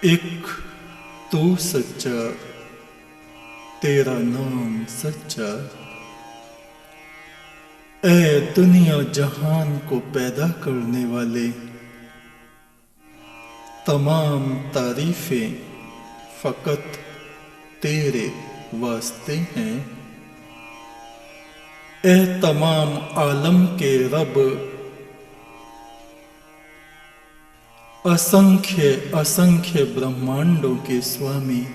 एक तू सच्चा, तेरा नाम सच्चा। ऐ दुनिया जहान को पैदा करने वाले, तमाम तारीफें फकत तेरे वास्ते हैं। ऐ तमाम आलम के रब, असंख्य असंख्य ब्रह्मांडों के स्वामी।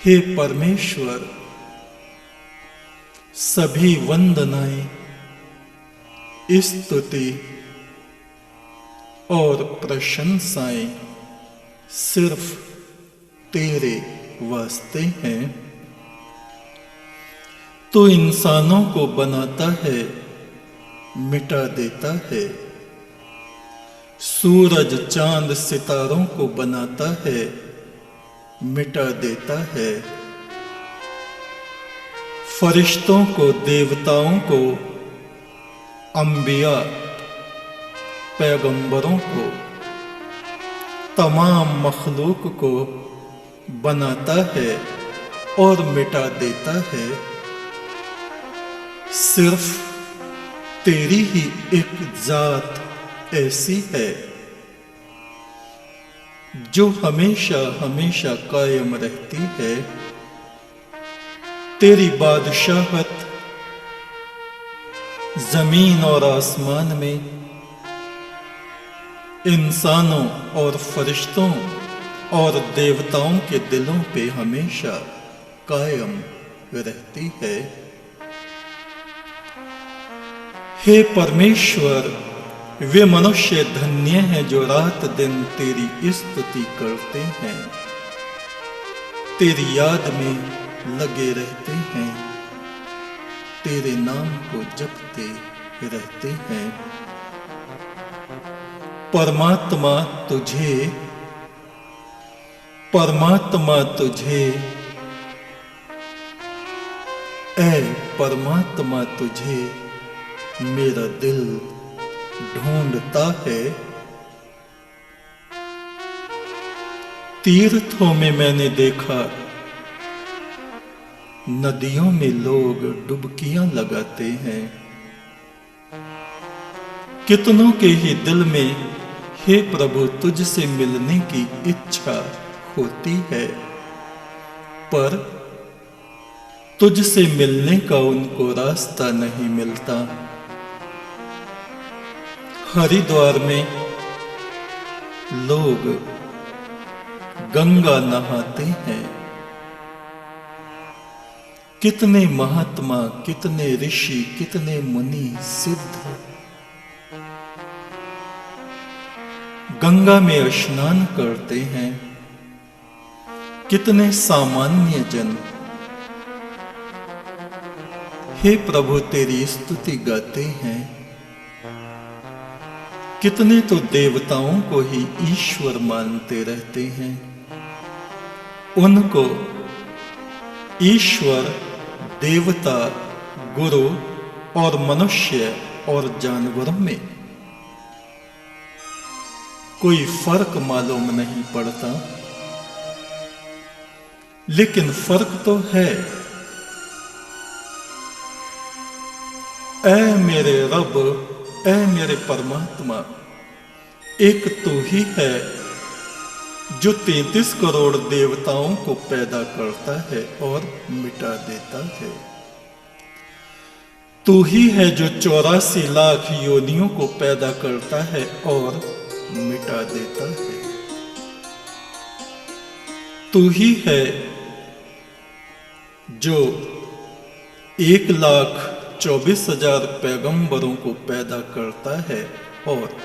हे परमेश्वर, सभी वंदनाएं, स्तुति और प्रशंसाएं सिर्फ तेरे वास्ते हैं। तू इंसानों को बनाता है, मिटा देता है। सूरज चांद सितारों को बनाता है, मिटा देता है। फरिश्तों को, देवताओं को, अंबिया, पैगंबरों को, तमाम मखलूक को बनाता है और मिटा देता है। सिर्फ तेरी ही एक जात ऐसी है जो हमेशा हमेशा कायम रहती है। तेरी बादशाहत जमीन और आसमान में, इंसानों और फरिश्तों और देवताओं के दिलों पे हमेशा कायम रहती है। हे परमेश्वर, वे मनुष्य धन्य हैं जो रात दिन तेरी स्तुति करते हैं, तेरी याद में लगे रहते हैं, तेरे नाम को जपते रहते हैं। परमात्मा तुझे, परमात्मा तुझे, ऐ परमात्मा तुझे मेरा दिल ढूंढता है। तीर्थों में मैंने देखा, नदियों में लोग डुबकियां लगाते हैं। कितनों के ही दिल में हे प्रभु तुझसे मिलने की इच्छा होती है, पर तुझसे मिलने का उनको रास्ता नहीं मिलता। हरिद्वार में लोग गंगा नहाते हैं। कितने महात्मा, कितने ऋषि, कितने मुनि सिद्ध गंगा में स्नान करते हैं। कितने सामान्य जन हे प्रभु तेरी स्तुति गाते हैं। कितने तो देवताओं को ही ईश्वर मानते रहते हैं। उनको ईश्वर, देवता, गुरु और मनुष्य और जानवरों में कोई फर्क मालूम नहीं पड़ता। लेकिन फर्क तो है। ऐ मेरे रब, ऐ मेरे परमात्मा, एक तू ही है जो 33 करोड़ देवताओं को पैदा करता है और मिटा देता है। तू ही है जो 84 लाख योनियों को पैदा करता है और मिटा देता है। तू ही है जो 1,24,000 पैगंबरों को पैदा करता है और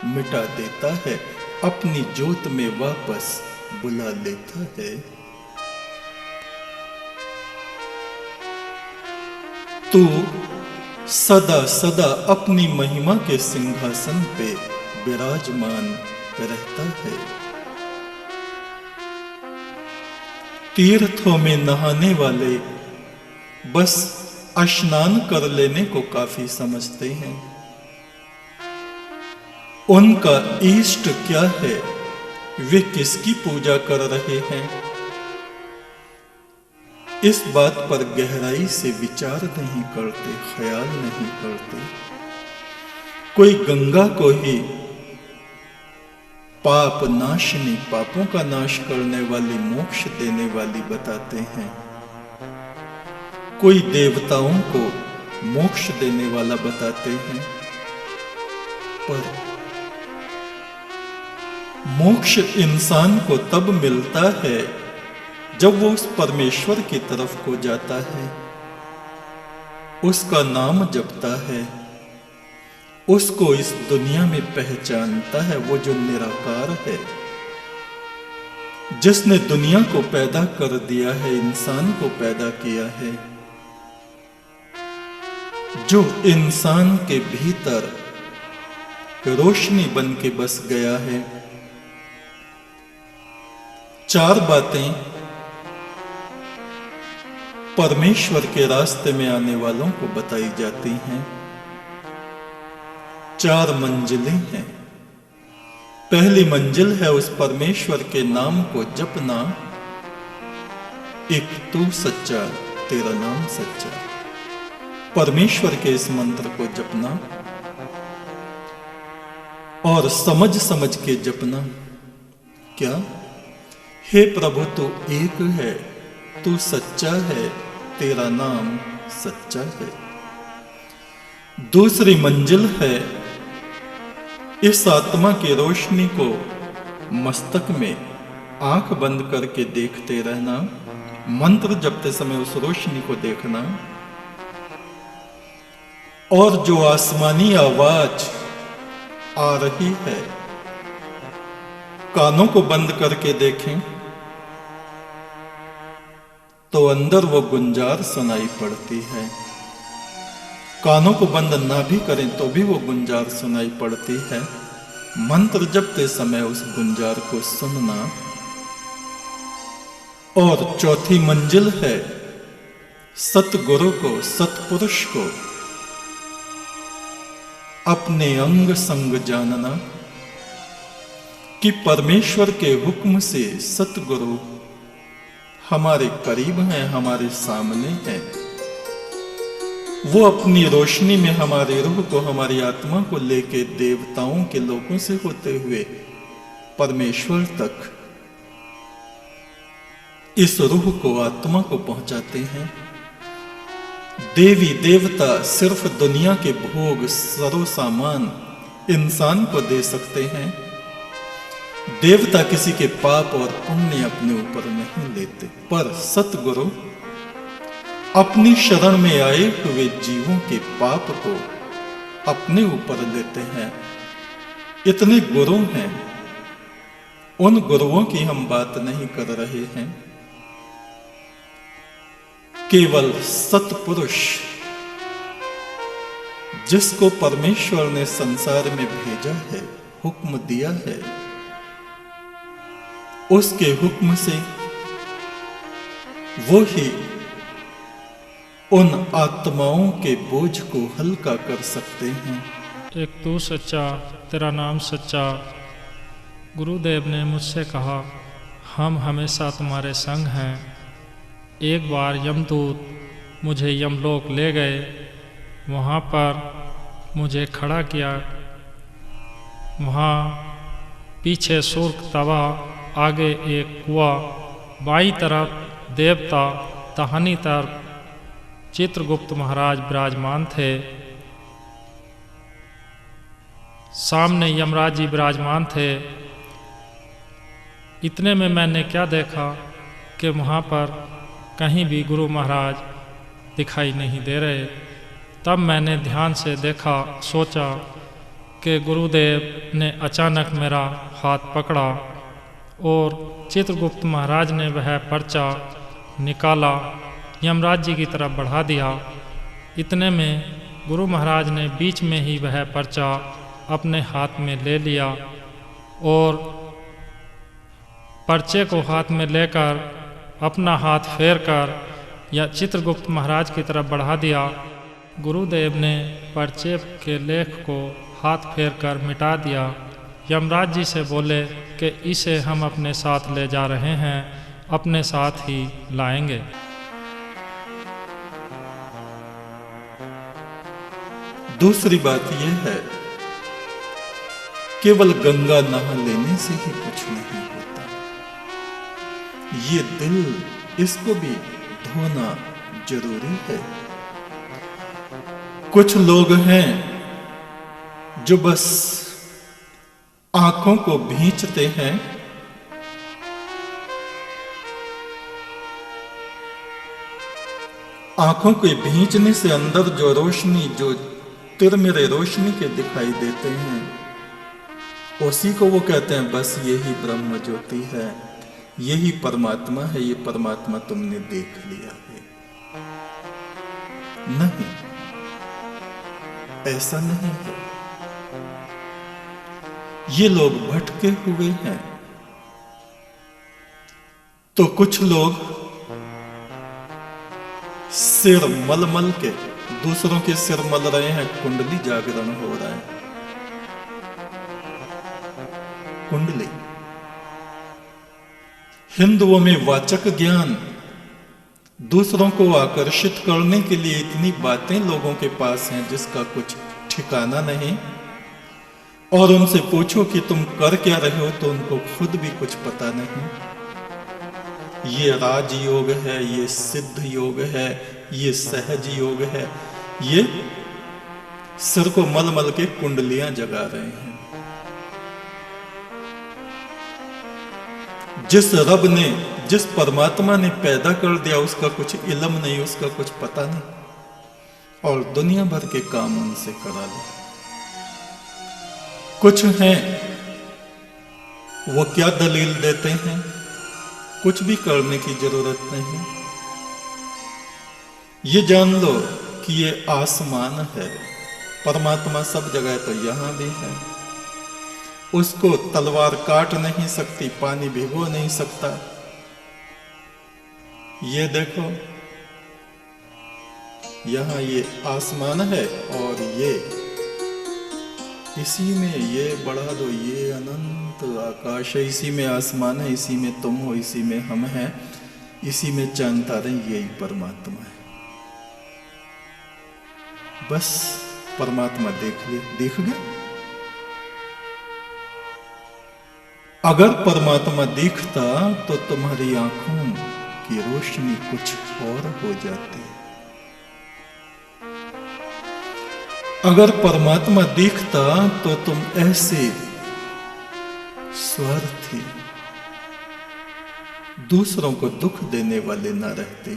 मिटा देता है, अपनी जोत में वापस बुला लेता है। तू सदा सदा अपनी महिमा के सिंहासन पे विराजमान रहता है। तीर्थों में नहाने वाले बस स्नान कर लेने को काफी समझते हैं। उनका इष्ट क्या है वे किसकी पूजा कर रहे हैं, इस बात पर गहराई से विचार नहीं करते, ख्याल नहीं करते। कोई गंगा को ही पाप नाशनी, पापों का नाश करने वाली, मोक्ष देने वाली बताते हैं। कोई देवताओं को मोक्ष देने वाला बताते हैं। पर मोक्ष इंसान को तब मिलता है जब वो उस परमेश्वर की तरफ को जाता है, उसका नाम जपता है, उसको इस दुनिया में पहचानता है। वो जो निराकार है, जिसने दुनिया को पैदा कर दिया है, इंसान को पैदा किया है, जो इंसान के भीतर रोशनी बन के बस गया है। चार बातें परमेश्वर के रास्ते में आने वालों को बताई जाती हैं। चार मंजिलें हैं। पहली मंजिल है उस परमेश्वर के नाम को जपना। एक तू सच्चा, तेरा नाम सच्चा। परमेश्वर के इस मंत्र को जपना और समझ समझ के जपना। क्या? हे प्रभु, तू एक है, तू सच्चा है, तेरा नाम सच्चा है। दूसरी मंजिल है इस आत्मा की रोशनी को मस्तक में आंख बंद करके देखते रहना, मंत्र जपते समय उस रोशनी को देखना। और जो आसमानी आवाज आ रही है, कानों को बंद करके देखें तो अंदर वो गुंजार सुनाई पड़ती है। कानों को बंद ना भी करें तो भी वो गुंजार सुनाई पड़ती है। मंत्र जपते समय उस गुंजार को सुनना। और चौथी मंजिल है सतगुरु को, सतपुरुष को अपने अंग संग जानना कि परमेश्वर के हुक्म से सतगुरु हमारे करीब हैं, हमारे सामने हैं। वो अपनी रोशनी में हमारी रूह को, हमारी आत्मा को लेके देवताओं के लोगों से होते हुए परमेश्वर तक इस रूह को, आत्मा को पहुंचाते हैं। देवी देवता सिर्फ दुनिया के भोग, सरो सामान इंसान को दे सकते हैं। देवता किसी के पाप और पुण्य अपने ऊपर नहीं लेते, पर सतगुरु अपनी शरण में आए हुए जीवों के पाप को अपने ऊपर लेते हैं। इतने गुरु हैं, उन गुरुओं की हम बात नहीं कर रहे हैं। केवल सतपुरुष, जिसको परमेश्वर ने संसार में भेजा है, हुक्म दिया है, उसके हुक्म से वो ही उन आत्माओं के बोझ को हल्का कर सकते हैं। एक तू सच्चा, तेरा नाम सच्चा। गुरुदेव ने मुझसे कहा, हम हमेशा तुम्हारे संग हैं। एक बार यमदूत मुझे यमलोक ले गए, वहाँ पर मुझे खड़ा किया। वहाँ पीछे सुर्ख तवा, आगे एक कुआं, बाईं तरफ देवता, दाहिनी तरफ चित्रगुप्त महाराज विराजमान थे। सामने यमराज जी विराजमान थे। इतने में मैंने क्या देखा कि वहाँ पर कहीं भी गुरु महाराज दिखाई नहीं दे रहे। तब मैंने ध्यान से देखा, सोचा कि गुरुदेव ने अचानक मेरा हाथ पकड़ा और चित्रगुप्त महाराज ने वह पर्चा निकाला, यमराज जी की तरफ बढ़ा दिया। इतने में गुरु महाराज ने बीच में ही वह पर्चा अपने हाथ में ले लिया और पर्चे को हाथ में लेकर अपना हाथ फेर कर या चित्रगुप्त महाराज की तरफ बढ़ा दिया। गुरुदेव ने पर्चे के लेख को हाथ फेर कर मिटा दिया यमराज जी से बोले कि इसे हम अपने साथ ले जा रहे हैं, अपने साथ ही लाएंगे। दूसरी बात यह है, केवल गंगा नहा लेने से ही कुछ नहीं होता, ये दिल, इसको भी धोना जरूरी है। कुछ लोग हैं जो बस आंखों को भींचते हैं, आंखों के भींचने से अंदर जो रोशनी, जो तिरमिरे रोशनी के दिखाई देते हैं, उसी को वो कहते हैं बस यही ब्रह्म ज्योति है, यही परमात्मा है, ये परमात्मा तुमने देख लिया है। नहीं, ऐसा नहीं है। ये लोग भटके हुए हैं। तो कुछ लोग सिर मल मल के दूसरों के सिर मल रहे हैं, कुंडली जागरण हो रहा है। कुंडली हिंदुओं में वाचक ज्ञान, दूसरों को आकर्षित करने के लिए इतनी बातें लोगों के पास हैं जिसका कुछ ठिकाना नहीं। और उनसे पूछो कि तुम कर क्या रहे हो तो उनको खुद भी कुछ पता नहीं। ये राजयोग है, ये सिद्ध योग है, ये सहज योग है, ये सिर को मल मल के कुंडलियां जगा रहे हैं। जिस रब ने, जिस परमात्मा ने पैदा कर दिया उसका कुछ इल्म नहीं, उसका कुछ पता नहीं, और दुनिया भर के काम उनसे करा लो। कुछ हैं वो क्या दलील देते हैं, कुछ भी करने की जरूरत नहीं। ये जान लो कि ये आसमान है, परमात्मा सब जगह, तो यहां भी है। उसको तलवार काट नहीं सकती, पानी भिगो नहीं सकता। ये देखो, यहां ये आसमान है और ये इसी में, ये बढ़ा दो, ये अनंत आकाश है, इसी में आसमान है, इसी में तुम हो, इसी में हम हैं, इसी में चांद तारे, यही परमात्मा है। बस परमात्मा देख ले, देख गए। अगर परमात्मा दिखता तो तुम्हारी आंखों की रोशनी कुछ और हो जाती। अगर परमात्मा दिखता तो तुम ऐसे स्वार्थी, दूसरों को दुख देने वाले ना रहते।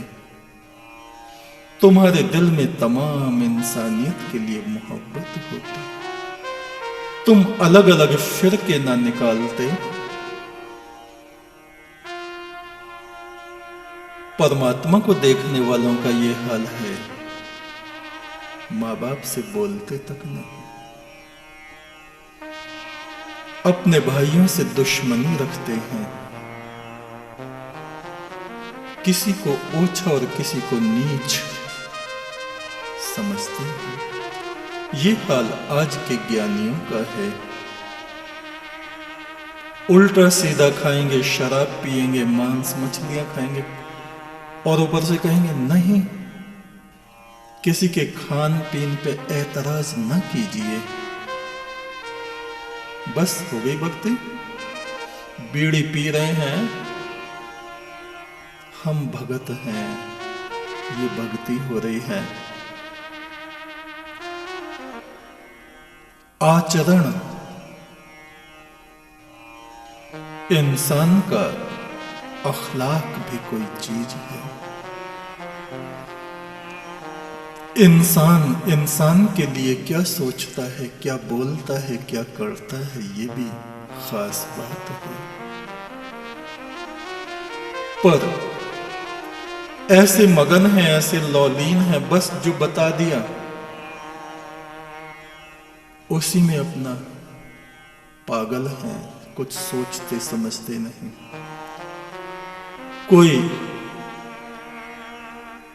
तुम्हारे दिल में तमाम इंसानियत के लिए मोहब्बत होती, तुम अलग अलग फिरके ना निकालते। परमात्मा को देखने वालों का ये हाल है, माँ बाप से बोलते तक नहीं, अपने भाइयों से दुश्मनी रखते हैं, किसी को ओछा और किसी को नीच समझते हैं। ये हाल आज के ज्ञानियों का है। उल्टा सीधा खाएंगे, शराब पिएंगे, मांस मछलियां खाएंगे और ऊपर से कहेंगे नहीं, किसी के खान पीन पे एतराज न कीजिए। बस हो गई भक्ति। बीड़ी पी रहे हैं, हम भगत हैं, ये भक्ति हो रही है। आचरण इंसान का, अखलाक भी कोई चीज है। इंसान के लिए क्या सोचता है, क्या बोलता है, क्या करता है, ये भी खास बात है। पर ऐसे मगन है, ऐसे लौलीन है, बस जो बता दिया उसी में अपना पागल है, कुछ सोचते समझते नहीं। कोई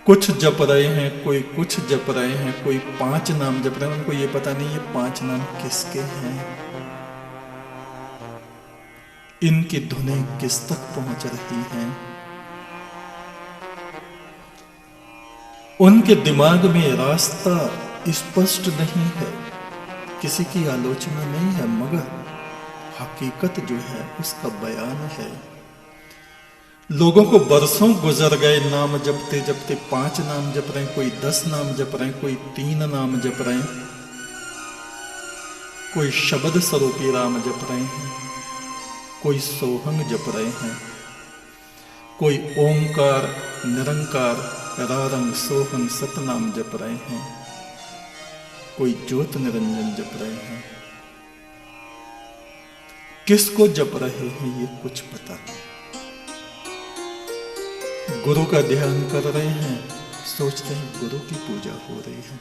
कुछ जप रहे हैं, कोई कुछ जप रहे हैं, कोई 5 नाम जप रहे हैं, उनको ये पता नहीं ये 5 नाम किसके हैं। इनकी धुनें किस तक पहुंच रही हैं। उनके दिमाग में रास्ता स्पष्ट नहीं है, किसी की आलोचना नहीं है, मगर हकीकत जो है उसका बयान है। लोगों को बरसों गुजर गए नाम जपते जपते, 5 नाम जप रहे हैं, कोई 10 नाम जप रहे हैं, कोई 3 नाम जप रहे हैं, कोई शब्द स्वरूपी राम जप रहे हैं, कोई सोहंग जप रहे हैं, कोई ओंकार निरंकार रारंग सोहंग सतनाम जप रहे हैं, कोई ज्योत निरंजन जप रहे हैं। किसको जप रहे हैं ये कुछ पता नहीं। गुरु का ध्यान कर रहे हैं, सोचते हैं गुरु की पूजा हो रही है।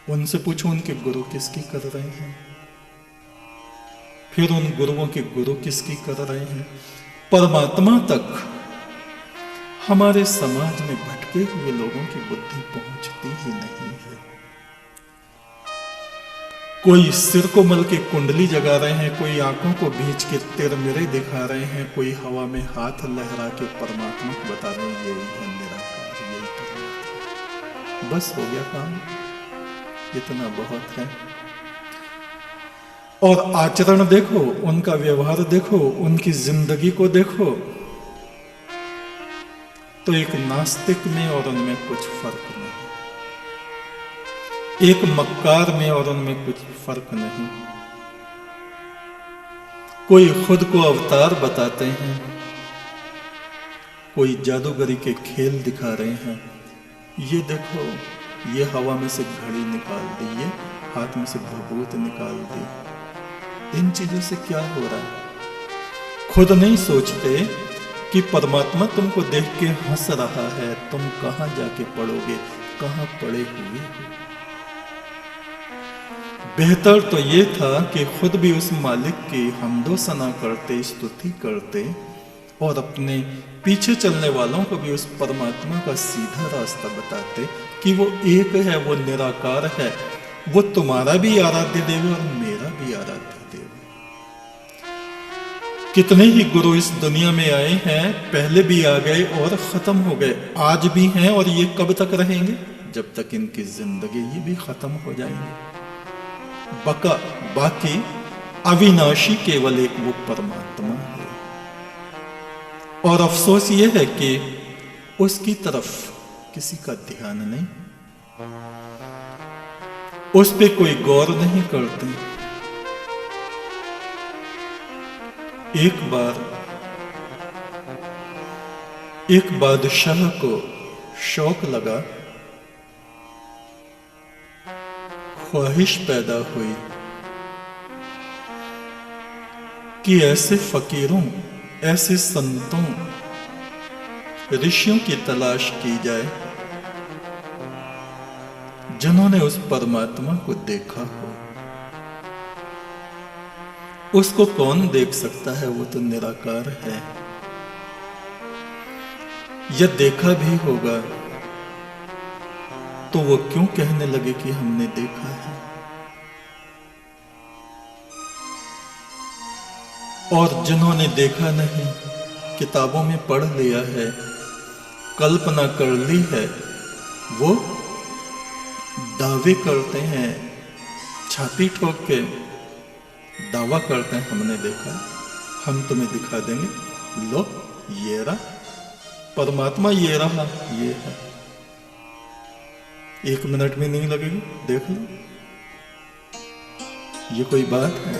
उनसे पूछो उनके गुरु किसकी कर रहे हैं, फिर उन गुरुओं के गुरु किसकी कर रहे हैं। परमात्मा तक हमारे समाज में भटके हुए लोगों की बुद्धि पहुंचती ही नहीं है। कोई सिर को मल के कुंडली जगा रहे हैं, कोई आंखों को भींच के तिरमिरे दिखा रहे हैं, कोई हवा में हाथ लहरा के परमात्मा को बता रहे हैं यही है निराकार, यही परमात्मा। बस हो गया काम, इतना बहुत है। और आचरण देखो, उनका व्यवहार देखो, उनकी जिंदगी को देखो, तो एक नास्तिक में और उनमें कुछ फर्क नहीं, एक मक्कार में और उनमें कुछ फर्क नहीं। कोई खुद को अवतार बताते हैं, कोई जादूगरी के खेल दिखा रहे हैं। ये देखो, ये हवा में से घड़ी निकाल दी, ये हाथ में से भभूत निकाल दी। इन चीजों से क्या हो रहा है? खुद नहीं सोचते कि परमात्मा तुमको देख के हंस रहा है, तुम कहां जाके पड़ोगे, कहां पड़े हुए हो। बेहतर तो ये था कि खुद भी उस मालिक की हमदो सना करते, स्तुति करते, और अपने पीछे चलने वालों को भी उस परमात्मा का सीधा रास्ता बताते कि वो एक है, वो निराकार है, वो तुम्हारा भी आराध्य देव और मेरा भी आराध्य देव। कितने ही गुरु इस दुनिया में आए हैं, पहले भी आ गए और खत्म हो गए, आज भी हैं, और ये कब तक रहेंगे? जब तक इनकी जिंदगी ये भी खत्म हो जाएंगे। बाकी अविनाशी केवल एक वो परमात्मा है। और अफसोस ये है कि उसकी तरफ किसी का ध्यान नहीं, उस पे कोई गौर नहीं करते। एक बादशाह को शौक लगा, ख्वाहिश पैदा हुई कि ऐसे फकीरों, ऐसे संतों, ऋषियों की तलाश की जाए जिन्होंने उस परमात्मा को देखा हो। उसको कौन देख सकता है? वो तो निराकार है। यह देखा भी होगा तो वो क्यों कहने लगे कि हमने देखा है? और जिन्होंने देखा नहीं, किताबों में पढ़ लिया है, कल्पना कर ली है, वो दावे करते हैं, छाती ठोक के दावा करते हैं हमने देखा, हम तुम्हें दिखा देंगे, लो ये रहा परमात्मा, ये रहा, ये है। 1 मिनट भी नहीं लगेगी, देख लो। ये कोई बात है?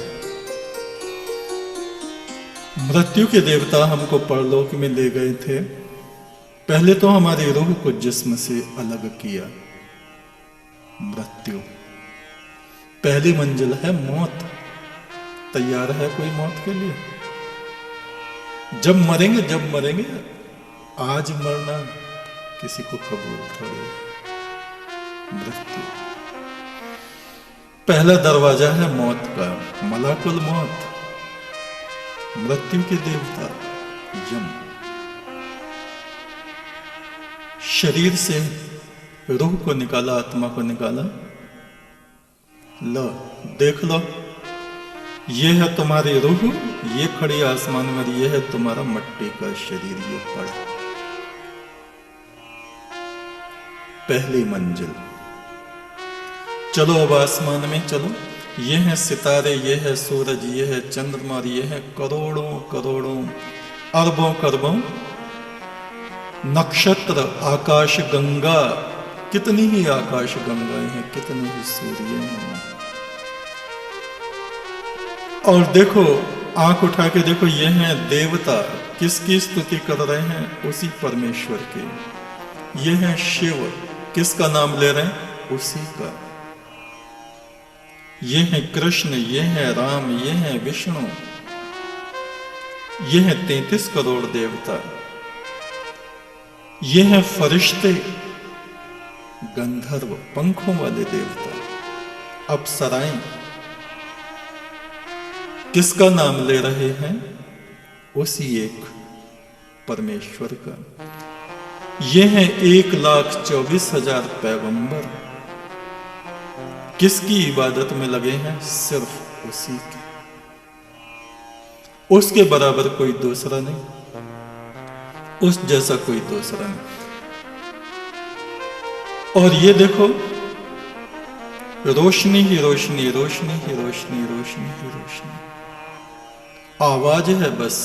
मृत्यु के देवता हमको परलोक में ले गए थे। पहले तो हमारी रूह को जिस्म से अलग किया। मृत्यु पहली मंजिल है, मौत। तैयार है कोई मौत के लिए? जब मरेंगे, आज मरना किसी को कबूल थोड़ी है। मृत्यु पहला दरवाजा है मौत का, मलाकुल मौत, मृत्यु के देवता यम। शरीर से रूह को निकाला, आत्मा को निकाला। लो देख लो, ये है तुम्हारी रूह, ये खड़ी आसमान में, ये है तुम्हारा मट्टी का शरीर, ये पड़ा पहली मंजिल। चलो अब आसमान में चलो। ये है सितारे, ये है सूरज, ये है चंद्रमा, ये है करोड़ों करोड़ों अरबों करोड़ों नक्षत्र, आकाश गंगा, कितनी ही आकाश गंगाएं हैं, कितने ही सूर्य हैं। और देखो, आंख उठा के देखो, ये हैं देवता, किसकी स्तुति कर रहे हैं? उसी परमेश्वर की। ये हैं शिव, किसका नाम ले रहे हैं? उसी का। ये हैं कृष्ण, ये हैं राम, ये हैं विष्णु, ये हैं 33 करोड़ देवता, ये हैं फरिश्ते, गंधर्व, पंखों वाले देवता, अप्सराएं। किसका नाम ले रहे हैं? उसी एक परमेश्वर का। ये हैं 1,24,000 पैगंबर, किसकी इबादत में लगे हैं? सिर्फ उसी की। उसके बराबर कोई दूसरा नहीं, उस जैसा कोई दूसरा नहीं। और ये देखो, रोशनी ही रोशनी, रोशनी ही रोशनी, रोशनी ही रोशनी। आवाज है बस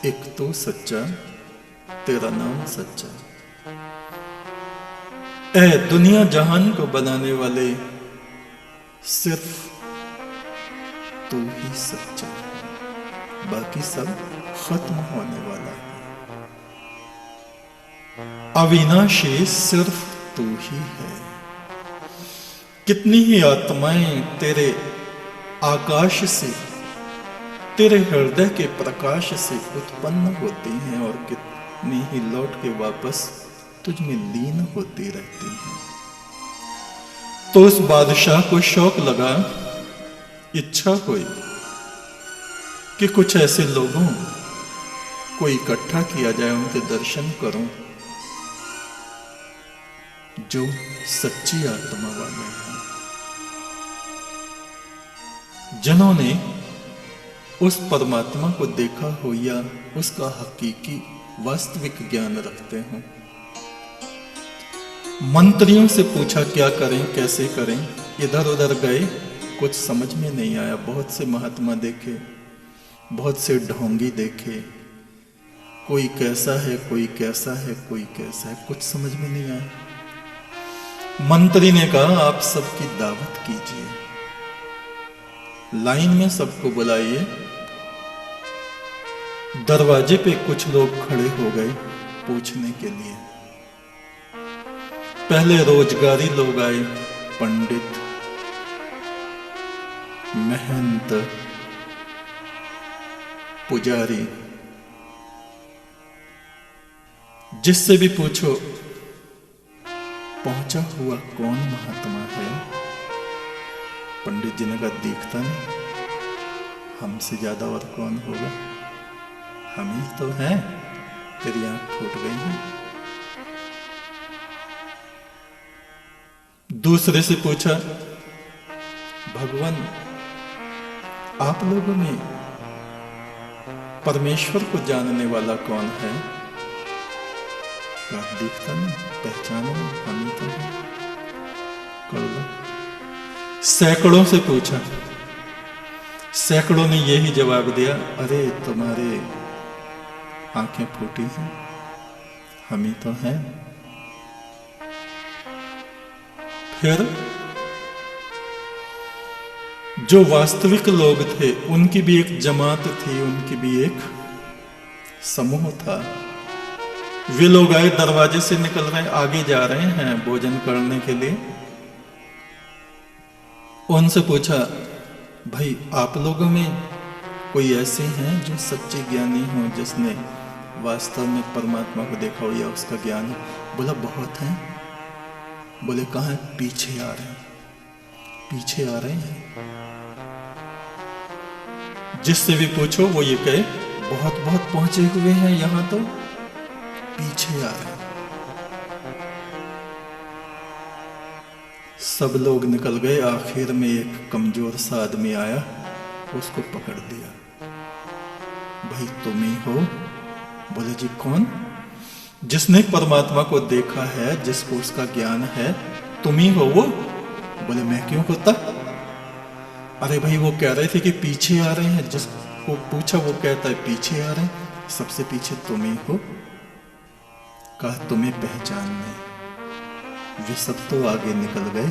एक, तू सच्चा, तेरा नाम सच्चा। ए दुनिया जहान को बनाने वाले, सिर्फ तू ही सच्चा, बाकी सब खत्म होने वाला है। अविनाशी सिर्फ तू ही है। कितनी ही आत्माएं तेरे आकाश से, तेरे हृदय के प्रकाश से उत्पन्न होती हैं और कितनी ही लौट के वापस तुझ में लीन होती रहती हैं। तो उस बादशाह को शौक लगा, इच्छा हुई कि कुछ ऐसे लोगों को इकट्ठा किया जाए, उनके दर्शन करूं जो सच्ची आत्मा वाले हैं, जिन्होंने उस परमात्मा को देखा हो या उसका हकीकी वास्तविक ज्ञान रखते हो। मंत्रियों से पूछा क्या करें, कैसे करें, इधर उधर गए, कुछ समझ में नहीं आया। बहुत से महात्मा देखे, बहुत से ढोंगी देखे, कोई कैसा है, कोई कैसा है, कोई कैसा है, कुछ समझ में नहीं आया। मंत्री ने कहा आप सबकी दावत कीजिए, लाइन में सबको बुलाइए। दरवाजे पे कुछ लोग खड़े हो गए पूछने के लिए। पहले रोजगारी लोग आए, पंडित, महंत, पुजारी, जिससे भी पूछो पहुंचा हुआ कौन महात्मा है? पंडित जी ने कहा दिखता नहीं, हमसे ज्यादा और कौन होगा, हम ही तो हैं, तेरी आंख फूट गई है। दूसरे से पूछा भगवान आप लोगों में परमेश्वर को जानने वाला कौन है? दिखता नहीं, पहचानो नहीं, हम ही तो हैं, कर लो। सैकड़ों से पूछा, सैकड़ों ने यही जवाब दिया, अरे तुम्हारे आंखें फूटी हैं, हम ही तो हैं। फिर जो वास्तविक लोग थे उनकी भी एक जमात थी, उनकी भी एक समूह था। वे लोग आए, दरवाजे से निकल रहे, आगे जा रहे हैं भोजन करने के लिए। उनसे पूछा भाई आप लोगों में कोई ऐसे हैं जो सच्चे ज्ञानी हो, जिसने वास्तव में परमात्मा को देखा हो या उसका ज्ञान हो? बोला बहुत हैं। बोले कहाँ? पीछे आ रहे हैं, पीछे आ रहे हैं। जिससे भी पूछो वो ये कहे बहुत बहुत पहुंचे हुए हैं, यहां तो पीछे आ रहे हैं। सब लोग निकल गए। आखिर में एक कमजोर सा आदमी आया, उसको पकड़ लिया। भाई तुम ही हो? बोले जी कौन? जिसने परमात्मा को देखा है, जिसको उसका ज्ञान है, तुम ही हो वो? बोले मैं क्यों होता? अरे भाई वो कह रहे थे कि पीछे आ रहे हैं, जिसको पूछा वो कहता है पीछे आ रहे हैं, सबसे पीछे तुम ही हो। कहा तुम्हें पहचान नहीं, वे सब तो आगे निकल गए।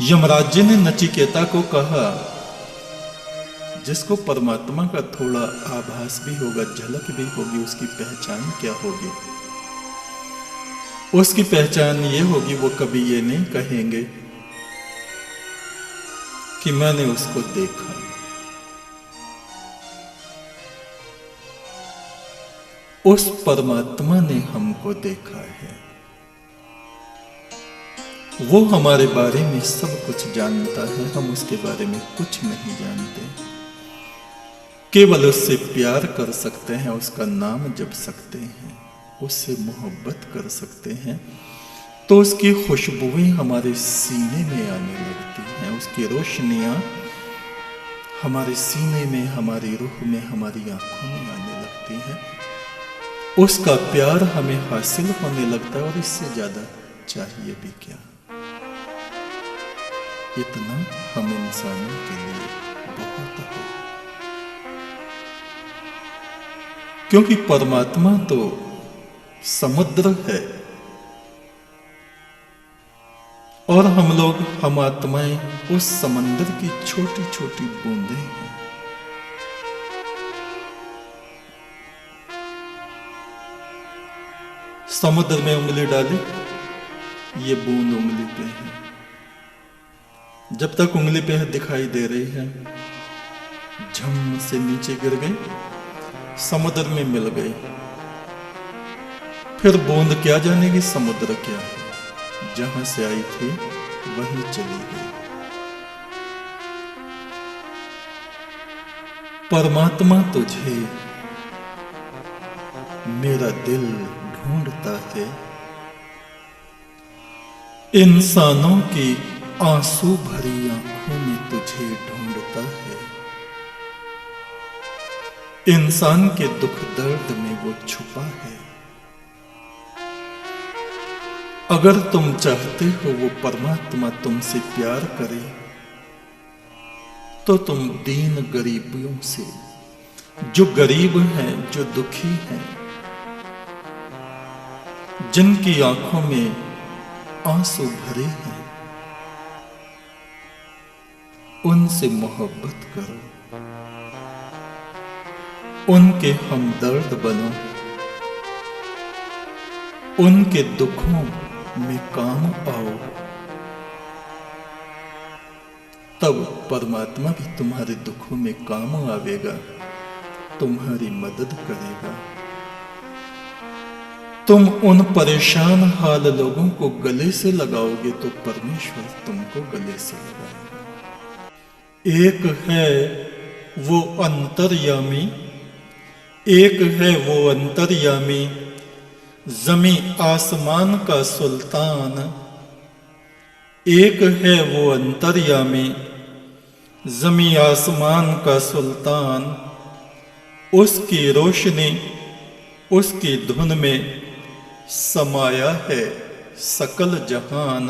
यमराज जी ने नचिकेता को कहा जिसको परमात्मा का थोड़ा आभास भी होगा, झलक भी होगी, उसकी पहचान क्या होगी? उसकी पहचान ये होगी, वो कभी ये नहीं कहेंगे कि मैंने उसको देखा। उस परमात्मा ने हमको देखा है। वो हमारे बारे में सब कुछ जानता है, हम उसके बारे में कुछ नहीं जानते। केवल उससे प्यार कर सकते हैं, उसका नाम जप सकते हैं, उससे मोहब्बत कर सकते हैं, तो उसकी खुशबुएं हमारे सीने में आने लगती हैं, उसकी रोशनियां हमारे सीने में, हमारी रूह में, हमारी आंखों में आने लगती हैं। उसका प्यार हमें हासिल होने लगता है, और इससे ज्यादा चाहिए भी क्या? इतना हम इंसानों के लिए बहुत है, क्योंकि परमात्मा तो समुद्र है और हम लोग, हम आत्माएं उस समंदर की छोटी छोटी बूंदें हैं। समुद्र में उंगली डाली, ये बूंद उंगली पे है, जब तक उंगली पे दिखाई दे रही है, झम से नीचे गिर गई, समुद्र में मिल गई। फिर बूंद क्या जानेगी समुद्र क्या है, जहां से आई थी वहीं चली गई। परमात्मा तुझे मेरा दिल ढूंढता है, इंसानों की आंसू भरी आंखों में तुझे ढूंढता है। इंसान के दुख दर्द में वो छुपा है। अगर तुम चाहते हो वो परमात्मा तुमसे प्यार करे, तो तुम दीन गरीबियों से, जो गरीब हैं, जो दुखी हैं, जिनकी आंखों में आंसू भरे हैं, उनसे मोहब्बत करो, उनके हमदर्द बनो, उनके दुखों में काम आओ, तब परमात्मा भी तुम्हारे दुखों में काम आवेगा, तुम्हारी मदद करेगा। तुम उन परेशान हाल लोगों को गले से लगाओगे तो परमेश्वर तुमको गले से लगाएगा। एक है वो अंतर्यामी, एक है वो अंतर्यामी, जमी आसमान का सुल्तान। एक है वो अंतर्यामी, जमी आसमान का सुल्तान। उसकी रोशनी, उसकी धुन में समाया है सकल जहान।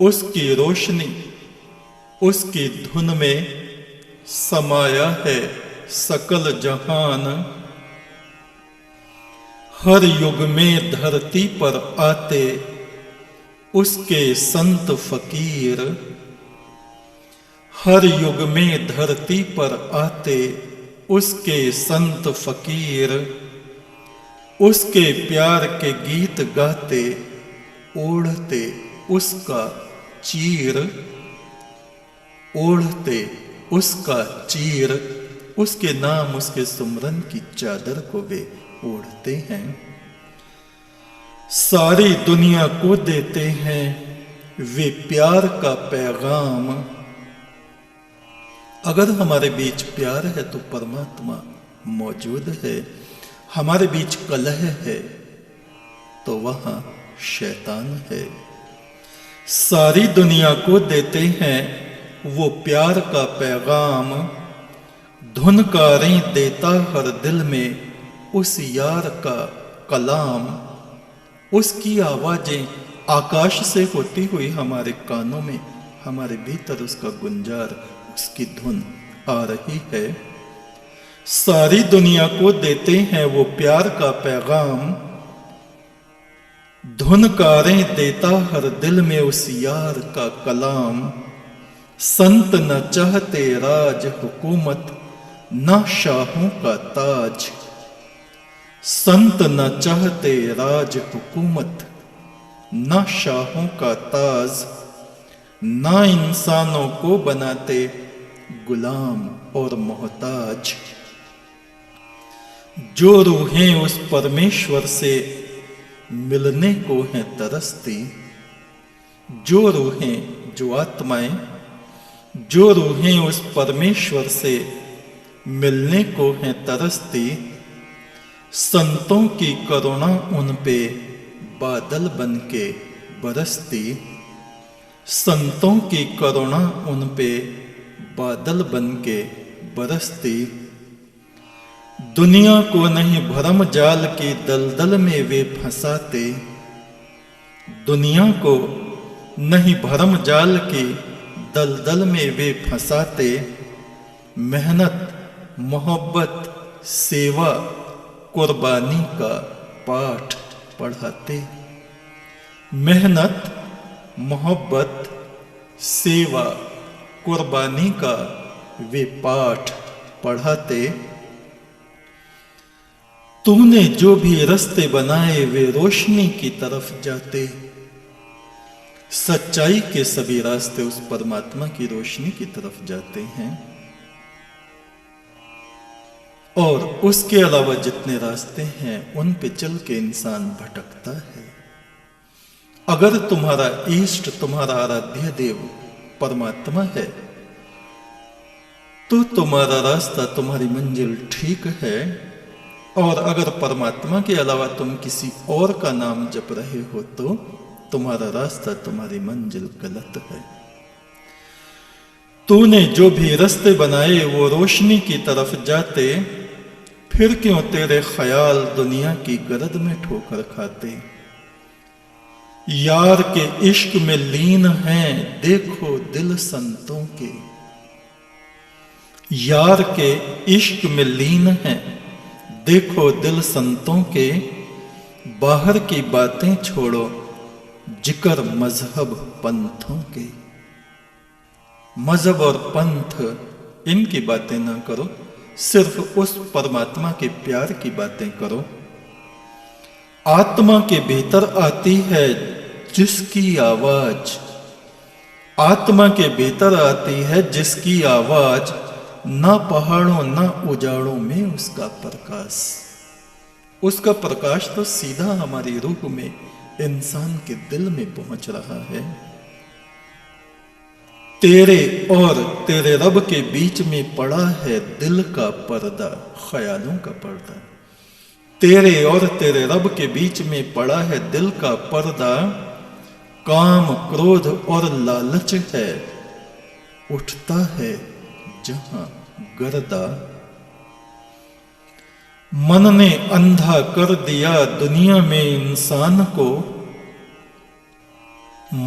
उसकी रोशनी, उसकी धुन में समाया है सकल जहान। हर युग में धरती पर आते उसके संत फकीर। हर युग में धरती पर आते उसके संत फकीर। उसके प्यार के गीत गाते, ओढ़ते उसका चीर। ओढ़ते उसका चीर, उसके नाम, उसके सुमरन की चादर को वे ओढ़ते हैं। सारी दुनिया को देते हैं वे प्यार का पैगाम। अगर हमारे बीच प्यार है तो परमात्मा मौजूद है। हमारे बीच कलह है तो वहां शैतान है। सारी दुनिया को देते हैं वो प्यार का पैगाम, धुनकारें देता हर दिल में उस यार का कलाम। उसकी आवाजें आकाश से होती हुई हमारे कानों में, हमारे भीतर उसका गुंजार, उसकी धुन आ रही है। सारी दुनिया को देते हैं वो प्यार का पैगाम, धुनकारें देता हर दिल में उस यार का कलाम। संत न चाहते राज हुकूमत, न शाहों का ताज। संत न चाहते राज हुकूमत, न शाहों का ताज। न इंसानों को बनाते गुलाम और मोहताज। जो रूहें उस परमेश्वर से मिलने को हैं तरसती, जो रूहें, जो आत्माएं, जो रूहें उस परमेश्वर से मिलने को हैं तरसती, संतों की करुणा उन पे बादल बन के बरसती। संतों की करुणा उन पे बादल बन के बरसती। दुनिया को नहीं भरम जाल की दलदल में वे फंसाते। दुनिया को नहीं भरम जाल की दलदल में वे फंसाते। मेहनत, मोहब्बत, सेवा, कुर्बानी का पाठ पढ़ाते। मेहनत, मोहब्बत, सेवा, कुर्बानी का वे पाठ पढ़ाते। तूने जो भी रास्ते बनाए वे रोशनी की तरफ जाते। सच्चाई के सभी रास्ते उस परमात्मा की रोशनी की तरफ जाते हैं। और उसके अलावा जितने रास्ते हैं उन पे चल के इंसान भटकता है। अगर तुम्हारा इष्ट, तुम्हारा आराध्य देव परमात्मा है तो तुम्हारा रास्ता, तुम्हारी मंजिल ठीक है। और अगर परमात्मा के अलावा तुम किसी और का नाम जप रहे हो तो तुम्हारा रास्ता, तुम्हारी मंजिल गलत है। तूने जो भी रास्ते बनाए वो रोशनी की तरफ जाते। फिर क्यों तेरे ख्याल दुनिया की गर्द में ठोकर खाते। यार के इश्क में लीन हैं देखो दिल संतों के। यार के इश्क में लीन हैं देखो दिल संतों के। बाहर की बातें छोड़ो जिक्र मजहब पंथों के। मजहब और पंथ इनकी बातें ना करो, सिर्फ उस परमात्मा के प्यार की बातें करो। आत्मा के भीतर आती है जिसकी आवाज, आत्मा के भीतर आती है जिसकी आवाज, ना पहाड़ों ना उजाड़ों में उसका प्रकाश। उसका प्रकाश तो सीधा हमारी रूह में, इंसान के दिल में पहुंच रहा है। तेरे और तेरे रब के बीच में पड़ा है दिल का पर्दा, ख्यालों का पर्दा। तेरे और तेरे रब के बीच में पड़ा है दिल का पर्दा। काम, क्रोध और लालच है, उठता है जहां गर्दा। मन ने अंधा कर दिया दुनिया में इंसान को।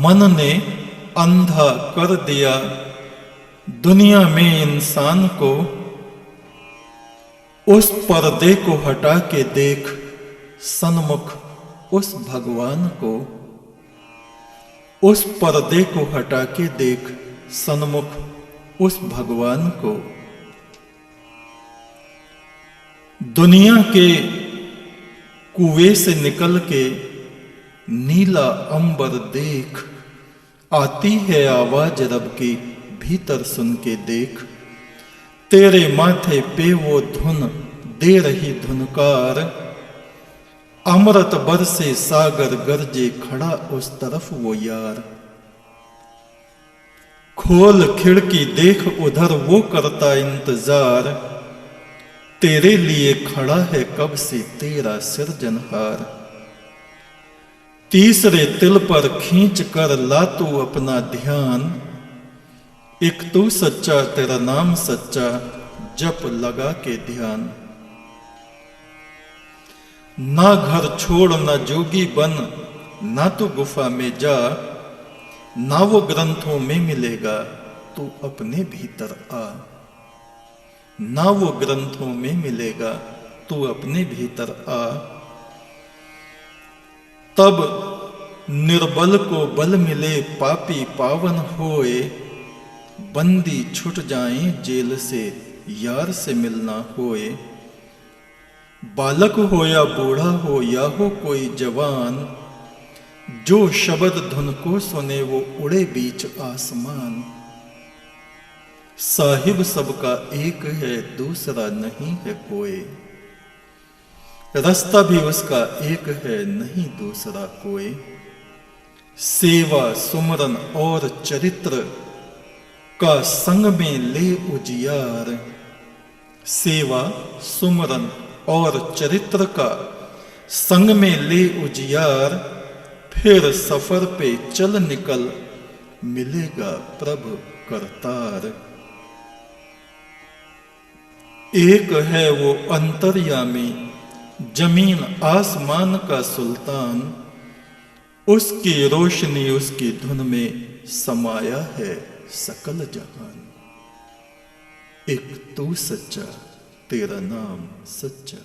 मन ने अंधा कर दिया दुनिया में इंसान को। उस पर्दे को हटा के देख सन्मुख उस भगवान को। उस पर्दे को हटा के देख सन्मुख उस भगवान को। दुनिया के कुएं से निकल के नीला अंबर देख। आती है आवाज रब की भीतर सुन के देख। तेरे माथे पे वो धुन दे रही धुनकार। अमृत बरसे सागर गरजे खड़ा उस तरफ वो यार। खोल खिड़की देख उधर वो करता इंतजार। तेरे लिए खड़ा है कब से तेरा सिरजनहार। तीसरे तिल पर खींच कर ला तू अपना ध्यान, एक तू सच्चा तेरा नाम सच्चा जप लगा के ध्यान। ना घर छोड़ ना जोगी बन, ना तू गुफा में जा, ना वो ग्रंथों में मिलेगा तू अपने भीतर आ। ना वो ग्रंथों में मिलेगा तू अपने भीतर आ। तब निर्बल को बल मिले पापी पावन होए, बंदी छूट जाए जेल से यार से मिलना होए। बालक हो या बूढ़ा हो या हो कोई जवान, जो शब्द धुन को सुने वो उड़े बीच आसमान। साहिब सबका एक है दूसरा नहीं है कोई, रास्ता भी उसका एक है नहीं दूसरा कोई। सेवा सुमरन और चरित्र का संग में ले उजियार, सेवा सुमरन और चरित्र का संग में ले उजियार। फिर सफर पे चल निकल मिलेगा प्रभु करतार। एक है वो अंतर्यामी जमीन आसमान का सुल्तान, उसकी रोशनी उसकी धुन में समाया है सकल जहान। एक तू सच्चा तेरा नाम सच्चा।